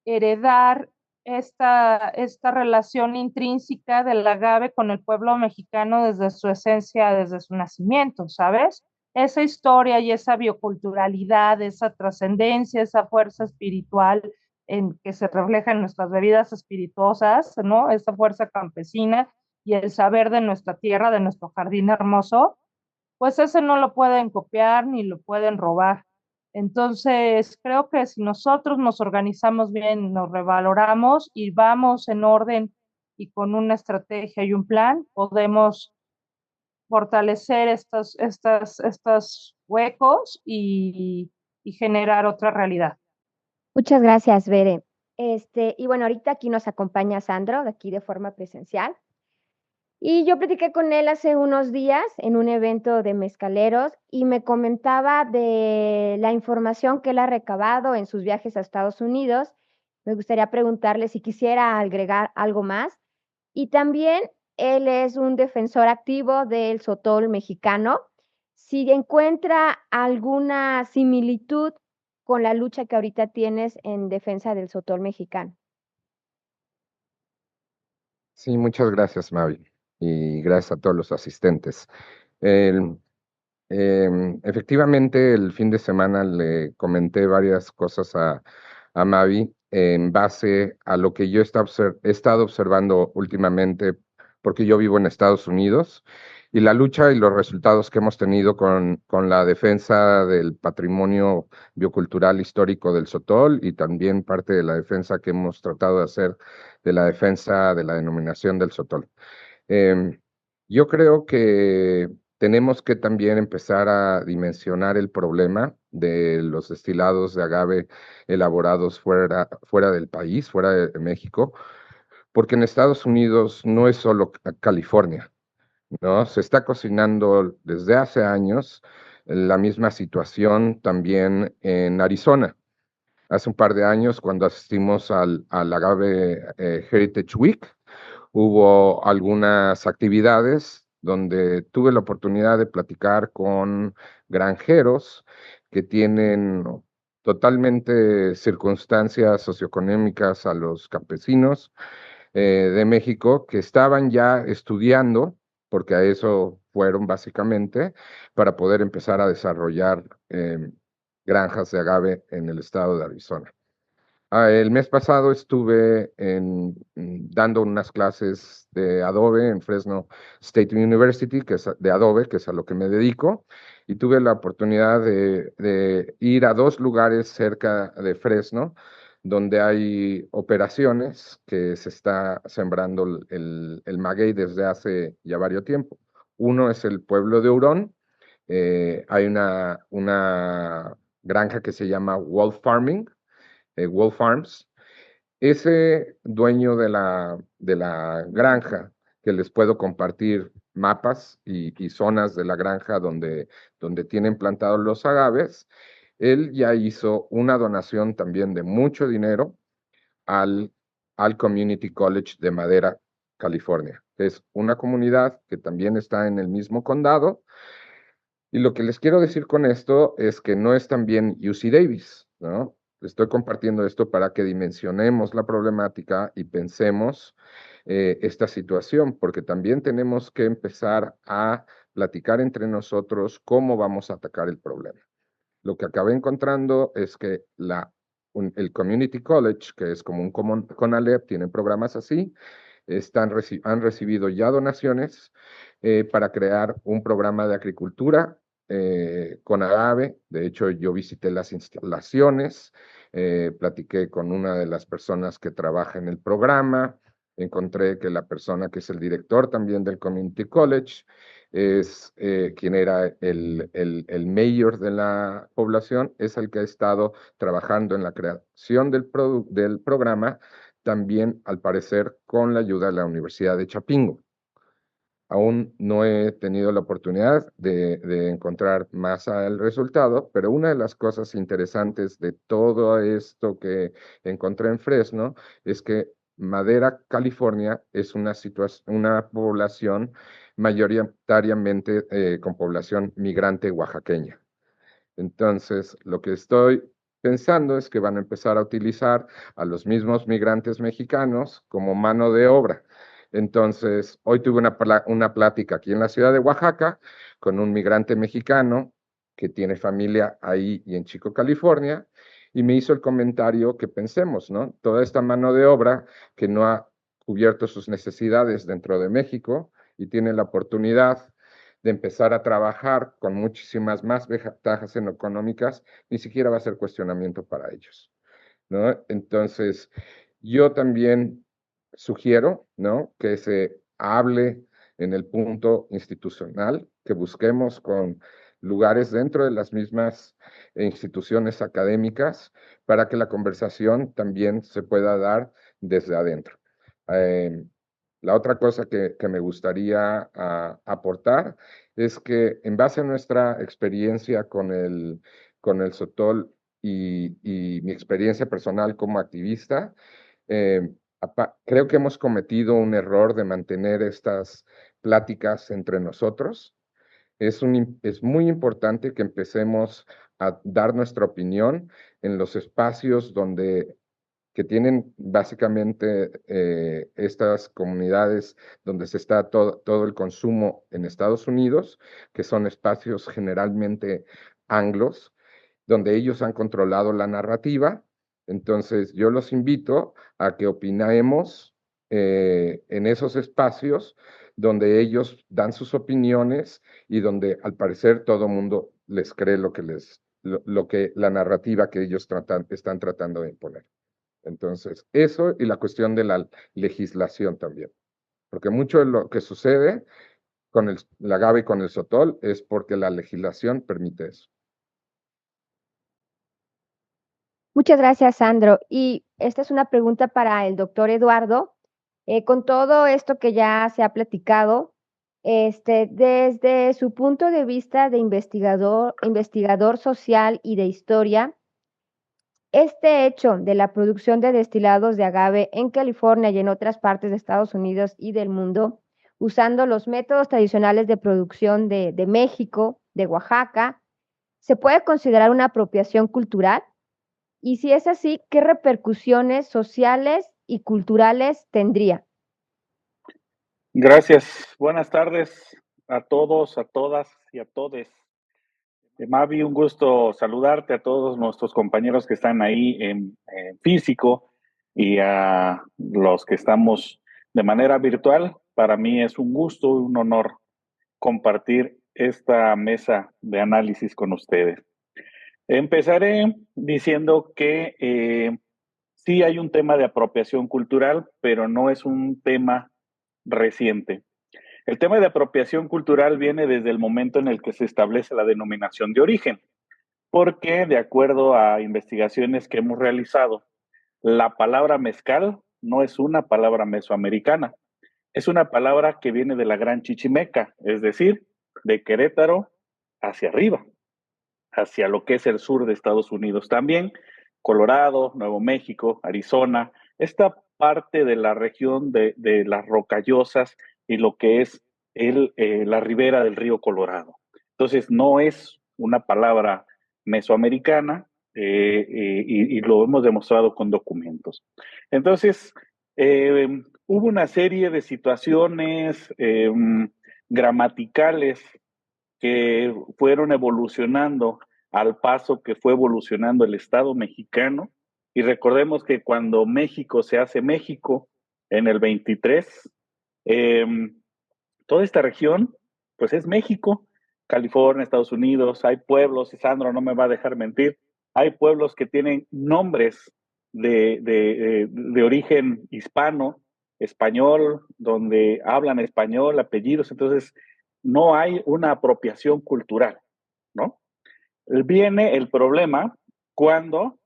heredar esta relación intrínseca del agave con el pueblo mexicano desde su esencia, desde su nacimiento, ¿sabes? Esa historia y esa bioculturalidad, esa trascendencia, esa fuerza espiritual que se refleja en nuestras bebidas espirituosas, ¿no? Esa fuerza campesina y el saber de nuestra tierra, de nuestro jardín hermoso, pues ese no lo pueden copiar ni lo pueden robar. Entonces, creo que si nosotros nos organizamos bien, nos revaloramos y vamos en orden y con una estrategia y un plan, podemos fortalecer estos huecos y generar otra realidad. Muchas gracias, Bere. Y bueno, ahorita aquí nos acompaña Sandro, de aquí de forma presencial. Y yo platiqué con él hace unos días en un evento de mezcaleros y me comentaba de la información que él ha recabado en sus viajes a Estados Unidos. Me gustaría preguntarle si quisiera agregar algo más. Y también él es un defensor activo del sotol mexicano. Si encuentra alguna similitud con la lucha que ahorita tienes en defensa del sotol mexicano. Sí, muchas gracias, Mavi, y gracias a todos los asistentes. El- Efectivamente, el fin de semana le comenté varias cosas a Mavi en base a lo que yo he estado observando últimamente, porque yo vivo en Estados Unidos, y la lucha y los resultados que hemos tenido con la defensa del patrimonio biocultural histórico del Sotol y también parte de la defensa que hemos tratado de hacer de la defensa de la denominación del Sotol. Em, yo creo que tenemos que también empezar a dimensionar el problema de los destilados de agave elaborados fuera del país, fuera de México, porque en Estados Unidos no es solo California, ¿no? Se está cocinando desde hace años la misma situación también en Arizona. Hace un par de años, cuando asistimos al Agave Heritage Week, hubo algunas actividades donde tuve la oportunidad de platicar con granjeros que tienen totalmente circunstancias socioeconómicas a los campesinos de México que estaban ya estudiando, porque a eso fueron básicamente, para poder empezar a desarrollar granjas de agave en el estado de Arizona. El mes pasado estuve dando unas clases de Adobe en Fresno State University, que es de Adobe, que es a lo que me dedico, y tuve la oportunidad de ir a dos lugares cerca de Fresno, donde hay operaciones que se está sembrando el maguey desde hace ya varios tiempo. Uno es el pueblo de Hurón. Hay una granja que se llama Wolf Farming, Wolf Farms. Ese dueño de la granja, que les puedo compartir mapas y zonas de la granja donde tienen plantados los agaves, él ya hizo una donación también de mucho dinero al, al Community College de Madera, California. Es una comunidad que también está en el mismo condado. Y lo que les quiero decir con esto es que no es también UC Davis, ¿no? Estoy compartiendo esto para que dimensionemos la problemática y pensemos esta situación, porque también tenemos que empezar a platicar entre nosotros cómo vamos a atacar el problema. Lo que acabé encontrando es que el Community College, que es como un CONALEP, tienen programas así, han recibido ya donaciones para crear un programa de agricultura con agave. De hecho, yo visité las instalaciones, platiqué con una de las personas que trabaja en el programa, encontré que la persona que es el director también del Community College es quien era el mayor de la población, es el que ha estado trabajando en la creación del programa, también al parecer con la ayuda de la Universidad de Chapingo. Aún no he tenido la oportunidad de encontrar más al resultado, pero una de las cosas interesantes de todo esto que encontré en Fresno es que Madera, California, es una población mayoritariamente con población migrante oaxaqueña. Entonces, lo que estoy pensando es que van a empezar a utilizar a los mismos migrantes mexicanos como mano de obra. Entonces, hoy tuve una plática aquí en la ciudad de Oaxaca con un migrante mexicano que tiene familia ahí y en Chico, California, y me hizo el comentario que pensemos, ¿no? Toda esta mano de obra que no ha cubierto sus necesidades dentro de México y tiene la oportunidad de empezar a trabajar con muchísimas más ventajas económicas, ni siquiera va a ser cuestionamiento para ellos, ¿no? Entonces, yo también sugiero, ¿no?, que se hable en el punto institucional, que busquemos con lugares dentro de las mismas instituciones académicas para que la conversación también se pueda dar desde adentro. La otra cosa que me gustaría aportar es que en base a nuestra experiencia con el Sotol y mi experiencia personal como activista, creo que hemos cometido un error de mantener estas pláticas entre nosotros. Es muy importante que empecemos a dar nuestra opinión en los espacios que tienen básicamente estas comunidades donde se está todo el consumo en Estados Unidos, que son espacios generalmente anglos, donde ellos han controlado la narrativa. Entonces, yo los invito a que opinemos en esos espacios donde ellos dan sus opiniones y donde al parecer todo mundo les cree la narrativa que ellos están tratando de imponer. Entonces, eso y la cuestión de la legislación también, porque mucho de lo que sucede con el agave y con el sotol es porque la legislación permite eso. Muchas gracias, Sandro. Y esta es una pregunta para el doctor Eduardo. Con todo esto que ya se ha platicado, desde su punto de vista de investigador social y de historia, este hecho de la producción de destilados de agave en California y en otras partes de Estados Unidos y del mundo, usando los métodos tradicionales de producción de México, de Oaxaca, ¿se puede considerar una apropiación cultural? Y si es así, ¿qué repercusiones sociales y culturales tendría? Gracias. Buenas tardes a todos, a todas y a todes. Mavi, un gusto saludarte, a todos nuestros compañeros que están ahí en físico y a los que estamos de manera virtual. Para mí es un gusto y un honor compartir esta mesa de análisis con ustedes. Empezaré diciendo que sí hay un tema de apropiación cultural, pero no es un tema reciente. El tema de apropiación cultural viene desde el momento en el que se establece la denominación de origen, porque de acuerdo a investigaciones que hemos realizado, la palabra mezcal no es una palabra mesoamericana, es una palabra que viene de la Gran Chichimeca, es decir, de Querétaro hacia arriba, hacia lo que es el sur de Estados Unidos. También Colorado, Nuevo México, Arizona, esta parte de la región de las Rocallosas y lo que es la ribera del río Colorado. Entonces, no es una palabra mesoamericana y lo hemos demostrado con documentos. Entonces, hubo una serie de situaciones gramaticales que fueron evolucionando al paso que fue evolucionando el Estado mexicano. Y recordemos que cuando México se hace México en el 23, toda esta región, pues es México, California, Estados Unidos, hay pueblos, y Sandro no me va a dejar mentir, hay pueblos que tienen nombres de origen hispano, español, donde hablan español, apellidos, entonces no hay una apropiación cultural, ¿no? Viene el problema cuando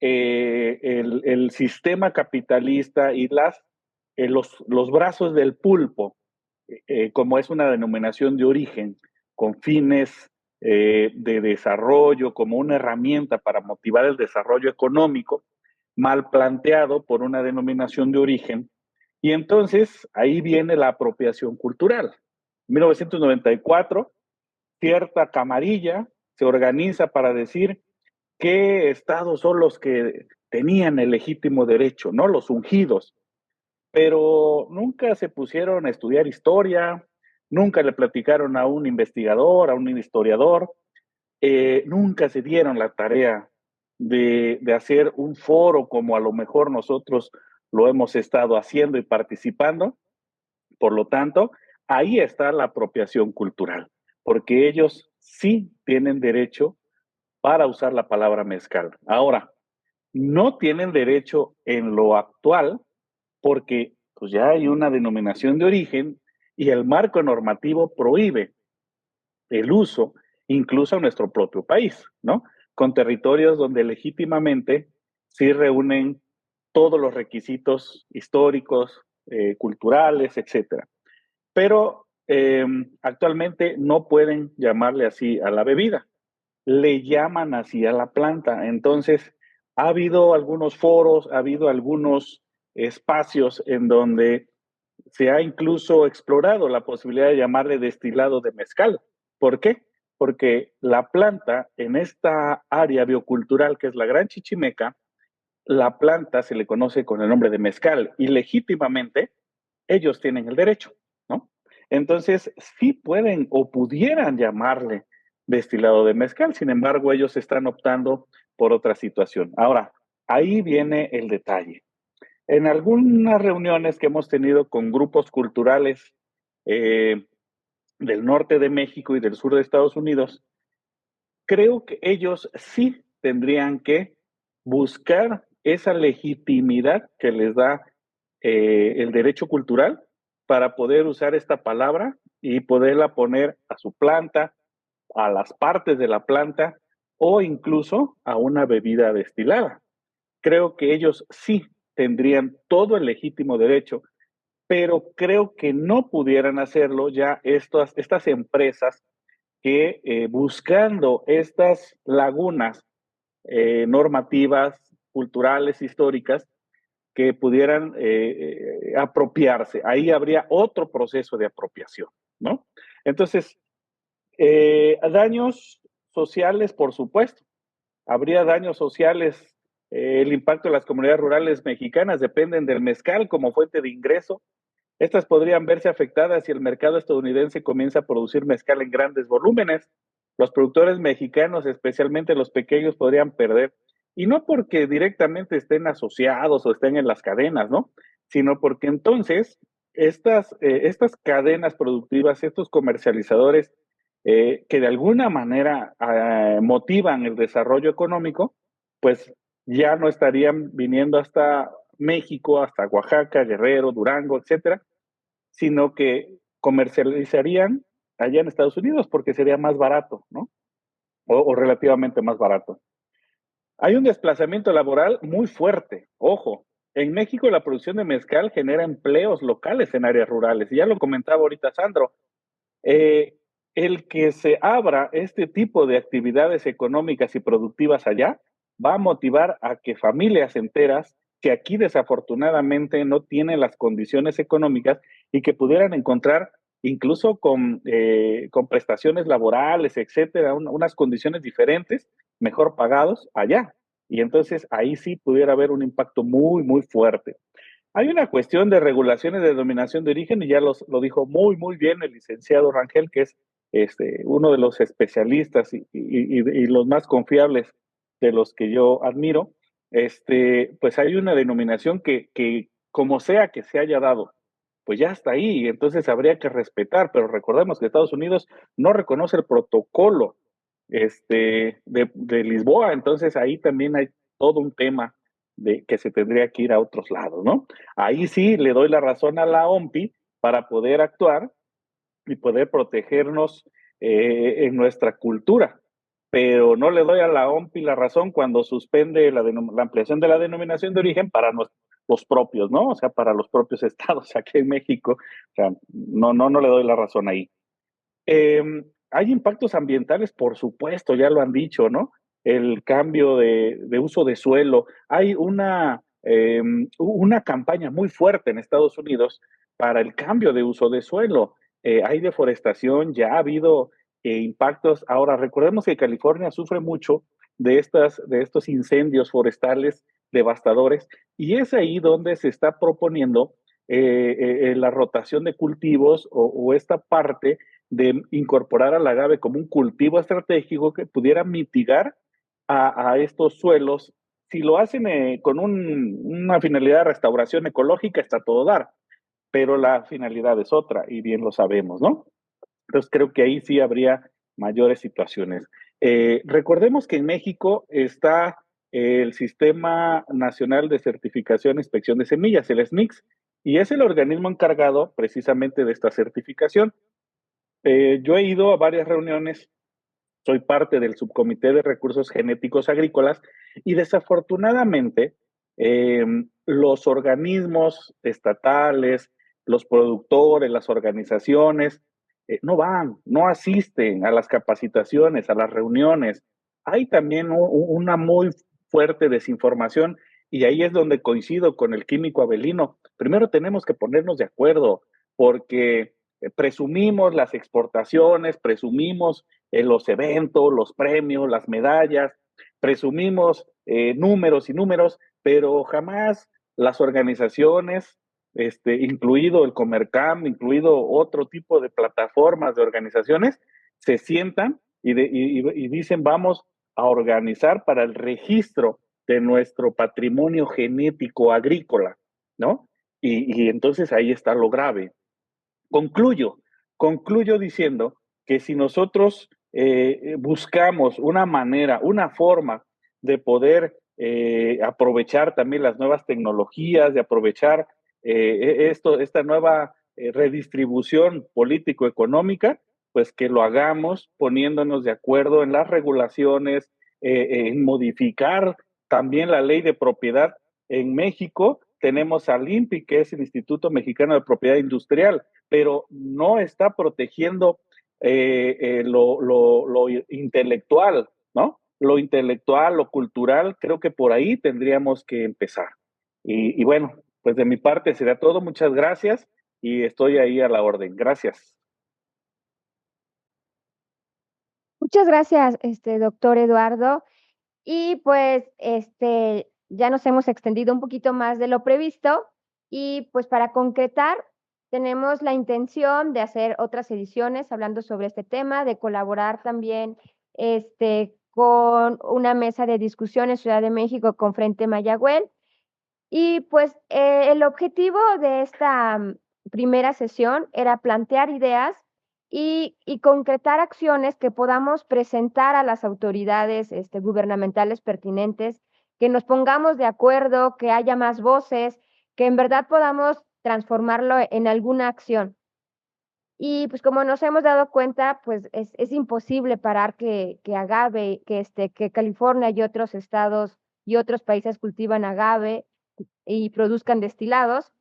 el sistema capitalista y los brazos del pulpo, como es una denominación de origen, con fines de desarrollo, como una herramienta para motivar el desarrollo económico, mal planteado por una denominación de origen, y entonces ahí viene la apropiación cultural. En 1994, cierta camarilla se organiza para decir qué estados son los que tenían el legítimo derecho, ¿no? Los ungidos. Pero nunca se pusieron a estudiar historia, nunca le platicaron a un investigador, a un historiador, nunca se dieron la tarea de hacer un foro como a lo mejor nosotros lo hemos estado haciendo y participando. Por lo tanto, ahí está la apropiación cultural, porque ellos sí tienen derecho para usar la palabra mezcal. Ahora, no tienen derecho en lo actual porque pues ya hay una denominación de origen y el marco normativo prohíbe el uso, incluso en nuestro propio país, ¿no? Con territorios donde legítimamente sí reúnen todos los requisitos históricos, culturales, etcétera. Pero actualmente no pueden llamarle así a la bebida, le llaman así a la planta. Entonces, ha habido algunos foros, ha habido algunos espacios en donde se ha incluso explorado la posibilidad de llamarle destilado de mezcal. ¿Por qué? Porque la planta en esta área biocultural que es la Gran Chichimeca, la planta se le conoce con el nombre de mezcal y legítimamente ellos tienen el derecho, ¿no? Entonces, sí pueden o pudieran llamarle destilado de mezcal, sin embargo, ellos están optando por otra situación. Ahora, ahí viene el detalle. En algunas reuniones que hemos tenido con grupos culturales del norte de México y del sur de Estados Unidos, creo que ellos sí tendrían que buscar esa legitimidad que les da el derecho cultural para poder usar esta palabra y poderla poner a su planta, a las partes de la planta o incluso a una bebida destilada. Creo que ellos sí tendrían todo el legítimo derecho, pero creo que no pudieran hacerlo ya estas empresas que buscando estas lagunas normativas, culturales, históricas, que pudieran apropiarse. Ahí habría otro proceso de apropiación, ¿no? Entonces, daños sociales, por supuesto. Habría daños sociales. El impacto de las comunidades rurales mexicanas dependen del mezcal como fuente de ingreso. Estas podrían verse afectadas si el mercado estadounidense comienza a producir mezcal en grandes volúmenes. Los productores mexicanos, especialmente los pequeños, podrían perder. Y no porque directamente estén asociados o estén en las cadenas, ¿no? Sino porque entonces estas cadenas productivas, estos comercializadores que de alguna manera motivan el desarrollo económico, pues ya no estarían viniendo hasta México, hasta Oaxaca, Guerrero, Durango, etcétera, sino que comercializarían allá en Estados Unidos porque sería más barato, ¿no? O relativamente más barato. Hay un desplazamiento laboral muy fuerte. Ojo, en México la producción de mezcal genera empleos locales en áreas rurales. Y ya lo comentaba ahorita Sandro. El que se abra este tipo de actividades económicas y productivas allá va a motivar a que familias enteras que aquí desafortunadamente no tienen las condiciones económicas y que pudieran encontrar incluso con prestaciones laborales, etcétera, unas condiciones diferentes, mejor pagados allá. Y entonces ahí sí pudiera haber un impacto muy, muy fuerte. Hay una cuestión de regulaciones de denominación de origen y ya lo dijo muy bien el licenciado Rangel, que es uno de los especialistas y los más confiables de los que yo admiro. Pues hay una denominación que como sea que se haya dado, pues ya está ahí, entonces habría que respetar, pero recordemos que Estados Unidos no reconoce el protocolo de Lisboa, entonces ahí también hay todo un tema de que se tendría que ir a otros lados, ¿no? Ahí sí le doy la razón a la OMPI para poder actuar y poder protegernos en nuestra cultura, pero no le doy a la OMPI la razón cuando suspende la ampliación de la denominación de origen para los propios, ¿no? O sea, para los propios estados aquí en México. O sea, no le doy la razón ahí. Hay impactos ambientales, por supuesto, ya lo han dicho, ¿no? El cambio de uso de suelo. Hay una campaña muy fuerte en Estados Unidos para el cambio de uso de suelo. Hay deforestación, ya ha habido impactos. Ahora, recordemos que California sufre mucho de estos incendios forestales devastadores y es ahí donde se está proponiendo la rotación de cultivos o esta parte de incorporar al agave como un cultivo estratégico que pudiera mitigar a estos suelos. Si lo hacen con una finalidad de restauración ecológica, está todo dar, pero la finalidad es otra, y bien lo sabemos, ¿no? Entonces creo que ahí sí habría mayores situaciones. Recordemos que en México está el Sistema Nacional de Certificación e Inspección de Semillas, el SNICS, y es el organismo encargado precisamente de esta certificación. Yo he ido a varias reuniones, soy parte del subcomité de recursos genéticos agrícolas y desafortunadamente los organismos estatales, los productores, las organizaciones, no van, no asisten a las capacitaciones, a las reuniones. Hay también una muy fuerte desinformación y ahí es donde coincido con el químico Avelino. Primero tenemos que ponernos de acuerdo porque presumimos las exportaciones, presumimos los eventos, los premios, las medallas, presumimos números y números, pero jamás las organizaciones, incluido el Comercam, incluido otro tipo de plataformas de organizaciones, se sientan y dicen vamos a organizar para el registro de nuestro patrimonio genético agrícola, ¿no? Y entonces ahí está lo grave. Concluyo diciendo que si nosotros buscamos una manera, una forma de poder aprovechar también las nuevas tecnologías, de aprovechar esta nueva redistribución político-económica, pues que lo hagamos poniéndonos de acuerdo en las regulaciones, en modificar también la ley de propiedad. En México tenemos al INPI, que es el Instituto Mexicano de Propiedad Industrial, pero no está protegiendo lo intelectual, ¿no? Lo intelectual, lo cultural, creo que por ahí tendríamos que empezar. Y bueno, pues de mi parte será todo. Muchas gracias y estoy ahí a la orden. Gracias. Muchas gracias, doctor Eduardo. Y pues, ya nos hemos extendido un poquito más de lo previsto y pues para concretar, tenemos la intención de hacer otras ediciones hablando sobre este tema, de colaborar también, con una mesa de discusión en Ciudad de México con Frente Mayagüel. Y pues el objetivo de esta primera sesión era plantear ideas y concretar acciones que podamos presentar a las autoridades gubernamentales pertinentes, que nos pongamos de acuerdo, que haya más voces, que en verdad podamos transformarlo en alguna acción. Y pues como nos hemos dado cuenta, pues es imposible parar que agave, que California y otros estados y otros países cultivan agave y produzcan destilados.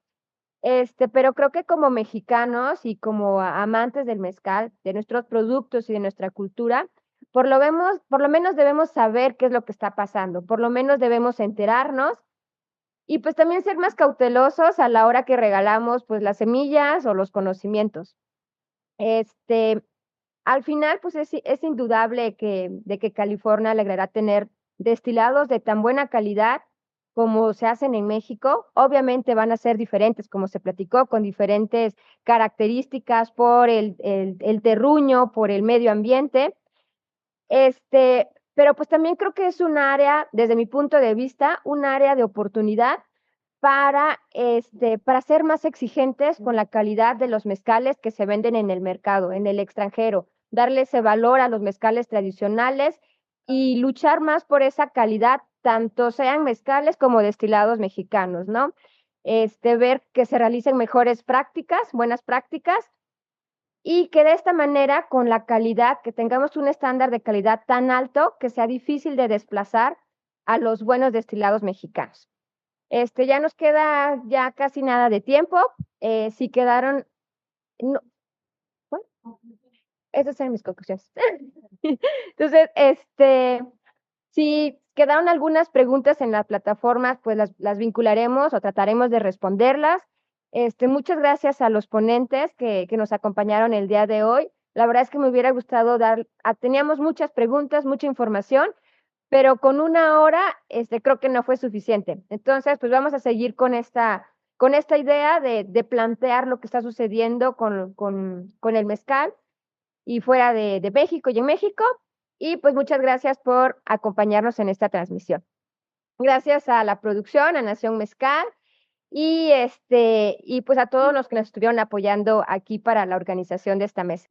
Pero creo que como mexicanos y como amantes del mezcal, de nuestros productos y de nuestra cultura, por lo menos debemos saber qué es lo que está pasando, por lo menos debemos enterarnos y pues también ser más cautelosos a la hora que regalamos pues las semillas o los conocimientos. Al final, pues es indudable de que California alegrará tener destilados de tan buena calidad como se hacen en México. Obviamente van a ser diferentes, como se platicó, con diferentes características por el terruño, por el medio ambiente. Pero pues también creo que es un área, desde mi punto de vista, un área de oportunidad para ser más exigentes con la calidad de los mezcales que se venden en el mercado, en el extranjero, darle ese valor a los mezcales tradicionales y luchar más por esa calidad, tanto sean mezcales como destilados mexicanos, ¿no? Ver que se realicen mejores prácticas, buenas prácticas, y que de esta manera, con la calidad, que tengamos un estándar de calidad tan alto que sea difícil de desplazar a los buenos destilados mexicanos. Ya nos queda ya casi nada de tiempo. Si quedaron, no, bueno, esas eran mis conclusiones. Entonces, si quedaron algunas preguntas en la plataforma, pues las vincularemos o trataremos de responderlas. Muchas gracias a los ponentes que nos acompañaron el día de hoy. La verdad es que me hubiera gustado teníamos muchas preguntas, mucha información, pero con 1 hora, creo que no fue suficiente. Entonces, pues vamos a seguir con esta idea de plantear lo que está sucediendo con el mezcal y fuera de México y en México. Y pues muchas gracias por acompañarnos en esta transmisión. Gracias a la producción, a Nación Mezcal y pues a todos los que nos estuvieron apoyando aquí para la organización de esta mesa.